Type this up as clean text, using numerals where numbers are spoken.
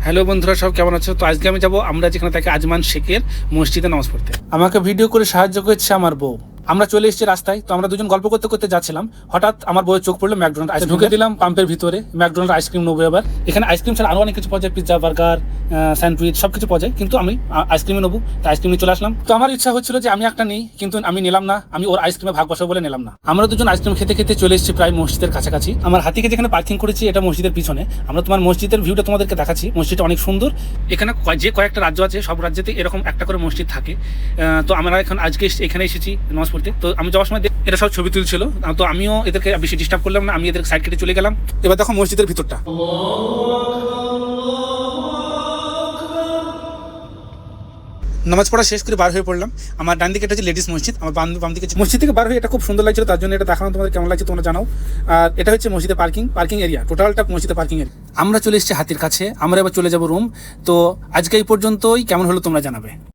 Hello বন্ধুরা, সব কেমন আছো? তো আজকে আমি যাবো আমরা যেখানে থাকি আজমান শেখের মসজিদে নামাজ পড়তে। আমাকে ভিডিও করে সাহায্য করছে আমার বউ। আমরা চলে এসেছি রাস্তায়, তো আমরা দুজন গল্প করতে করতে যাচ্ছিলাম। হঠাৎ আমার বউয়ের চোখ পড়লো ম্যাকডোনাল্ড আইসক্রিম। ঢুকে দিলাম পাম্পের ভিতরে, ম্যাকডোনাল্ড আইসক্রিম নেবো এবার। এখানে আইসক্রিম ছাড়া আরো অনেক কিছু পাওয়া যায়, পিৎজা, বার্গার, স্যান্ডউইচ, সবকিছু পাওয়া যায়, কিন্তু আমি আইসক্রিমে নেবো, তাই আইসক্রিম নিয়ে চলে আসলাম। তো আমার ইচ্ছা হচ্ছিল যে আমি একটা নিই, কিন্তু আমি নিলাম না। আমি ওর আইসক্রিমে ভাগ বসাবো বলে নিলাম না। আমরা দুজন আইসক্রিম খেতে খেতে চলে এসেছি প্রায় মসজিদের কাছাকাছি। আমার হাতিকে যেখানে পার্কিং করেছি এটা মসজিদের পিছনে। আমরা তোমার মসজিদের ভিউটা তোমাদেরকে দেখাচ্ছি। মসজিদটা অনেক সুন্দর। এখানে যে কয়েকটা রাজ্য আছে, সব রাজ্যেতে এরকম একটা করে মসজিদ থাকে। তো আমরা এখন আজকে এখানে এসেছি নামাজ পড়তে। তো আমি যাওয়ার সময় এটা সব ছবি তুলছিল, তো আমিও এদেরকে বেশি ডিস্টার্ব করলাম না, আমি এদের সাইড কেটে চলে গেলাম। এবার দেখো মসজিদের ভিতরটা। নামাজ পড়া শেষ করে বার হয়ে পড়লাম। আমার ডান দিকে এটা হচ্ছে লেডিস মসজিদ, আমার বাম দিকে মসজিদ থেকে বার হয়ে এটা খুব সুন্দর লাগছিল, তার জন্য এটা দেখানো। তোমাদের কেমন লাগছে তোমরা জানাও। আর এটা হচ্ছে মসজিদে পার্কিং এরিয়া, টোটালটা মসজিদে পার্কিং এরিয়া। আমরা চলে এসেছি হাতির কাছে, আমরা এবার চলে যাব রুম। তো আজকে এই পর্যন্তই, কেমন হলো তোমরা জানাবে।